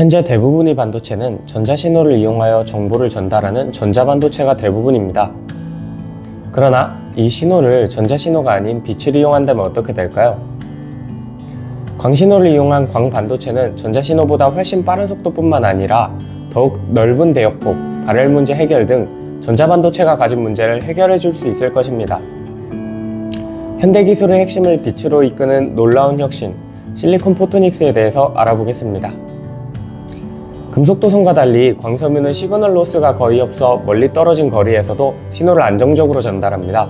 현재 대부분의 반도체는 전자신호를 이용하여 정보를 전달하는 전자반도체가 대부분입니다. 그러나 이 신호를 전자신호가 아닌 빛을 이용한다면 어떻게 될까요? 광신호를 이용한 광반도체는 전자신호보다 훨씬 빠른 속도뿐만 아니라 더욱 넓은 대역폭, 발열 문제 해결 등 전자반도체가 가진 문제를 해결해 줄 수 있을 것입니다. 현대기술의 핵심을 빛으로 이끄는 놀라운 혁신, 실리콘 포토닉스에 대해서 알아보겠습니다. 금속도성과 달리 광섬유는 시그널 로스가 거의 없어 멀리 떨어진 거리에서도 신호를 안정적으로 전달합니다.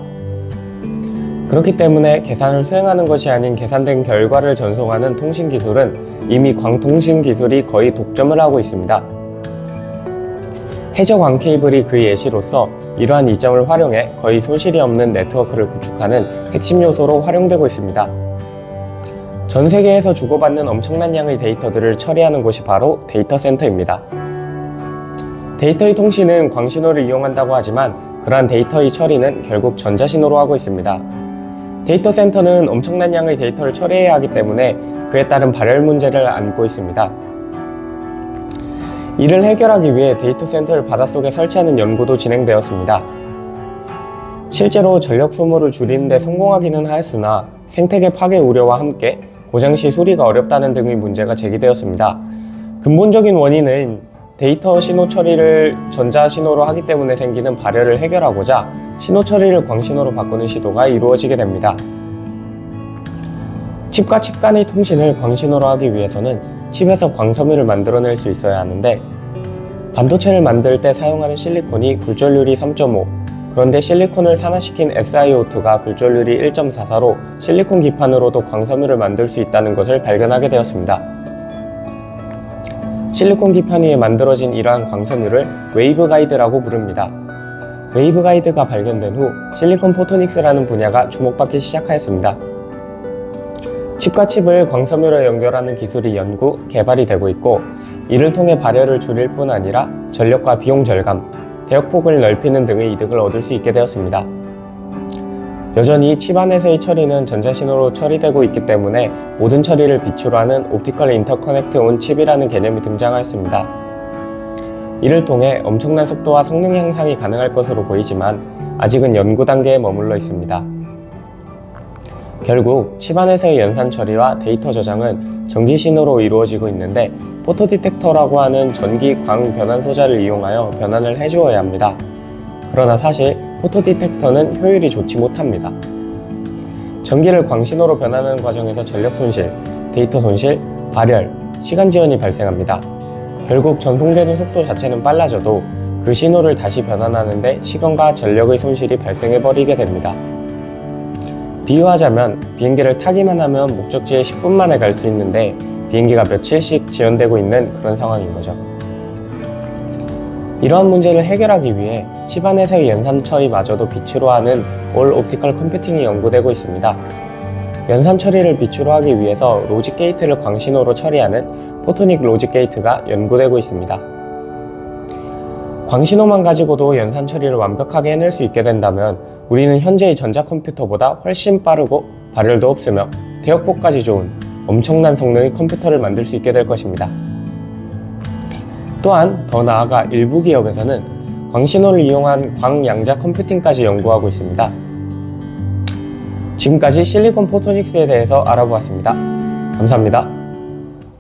그렇기 때문에 계산을 수행하는 것이 아닌 계산된 결과를 전송하는 통신기술은 이미 광통신기술이 거의 독점을 하고 있습니다. 해저 광케이블이 그 예시로서 이러한 이점을 활용해 거의 손실이 없는 네트워크를 구축하는 핵심 요소로 활용되고 있습니다. 전 세계에서 주고받는 엄청난 양의 데이터들을 처리하는 곳이 바로 데이터 센터입니다. 데이터의 통신은 광신호를 이용한다고 하지만 그러한 데이터의 처리는 결국 전자신호로 하고 있습니다. 데이터 센터는 엄청난 양의 데이터를 처리해야 하기 때문에 그에 따른 발열 문제를 안고 있습니다. 이를 해결하기 위해 데이터 센터를 바닷속에 설치하는 연구도 진행되었습니다. 실제로 전력 소모를 줄이는 데 성공하기는 하였으나 생태계 파괴 우려와 함께 고장 시 수리가 어렵다는 등의 문제가 제기되었습니다. 근본적인 원인은 데이터 신호 처리를 전자신호로 하기 때문에 생기는 발열을 해결하고자 신호 처리를 광신호로 바꾸는 시도가 이루어지게 됩니다. 칩과 칩 간의 통신을 광신호로 하기 위해서는 칩에서 광섬유를 만들어낼 수 있어야 하는데 반도체를 만들 때 사용하는 실리콘이 굴절률이 3.5, 그런데 실리콘을 산화시킨 SiO2가 굴절률이 1.44로 실리콘 기판으로도 광섬유를 만들 수 있다는 것을 발견하게 되었습니다. 실리콘 기판 위에 만들어진 이러한 광섬유를 웨이브가이드라고 부릅니다. 웨이브가이드가 발견된 후 실리콘 포토닉스라는 분야가 주목받기 시작하였습니다. 칩과 칩을 광섬유로 연결하는 기술이 연구, 개발이 되고 있고 이를 통해 발열을 줄일 뿐 아니라 전력과 비용 절감, 대역폭을 넓히는 등의 이득을 얻을 수 있게 되었습니다. 여전히 칩 안에서의 처리는 전자신호로 처리되고 있기 때문에 모든 처리를 빛으로 하는 옵티컬 인터커넥트 온 칩이라는 개념이 등장하였습니다. 이를 통해 엄청난 속도와 성능 향상이 가능할 것으로 보이지만 아직은 연구 단계에 머물러 있습니다. 결국 칩 안에서의 연산 처리와 데이터 저장은 전기 신호로 이루어지고 있는데 포토 디텍터라고 하는 전기 광 변환 소자를 이용하여 변환을 해주어야 합니다. 그러나 사실 포토 디텍터는 효율이 좋지 못합니다. 전기를 광신호로 변환하는 과정에서 전력 손실, 데이터 손실, 발열, 시간 지연이 발생합니다. 결국 전송되는 속도 자체는 빨라져도 그 신호를 다시 변환하는데 시간과 전력의 손실이 발생해버리게 됩니다. 비유하자면 비행기를 타기만 하면 목적지에 10분 만에 갈 수 있는데 비행기가 며칠씩 지연되고 있는 그런 상황인 거죠. 이러한 문제를 해결하기 위해 칩 안에서의 연산 처리마저도 빛으로 하는 올 옵티컬 컴퓨팅이 연구되고 있습니다. 연산 처리를 빛으로 하기 위해서 로직 게이트를 광신호로 처리하는 포토닉 로직 게이트가 연구되고 있습니다. 광신호만 가지고도 연산 처리를 완벽하게 해낼 수 있게 된다면 우리는 현재의 전자컴퓨터보다 훨씬 빠르고 발열도 없으며 대역폭까지 좋은 엄청난 성능의 컴퓨터를 만들 수 있게 될 것입니다. 또한 더 나아가 일부 기업에서는 광신호를 이용한 광양자 컴퓨팅까지 연구하고 있습니다. 지금까지 실리콘 포토닉스에 대해서 알아보았습니다. 감사합니다.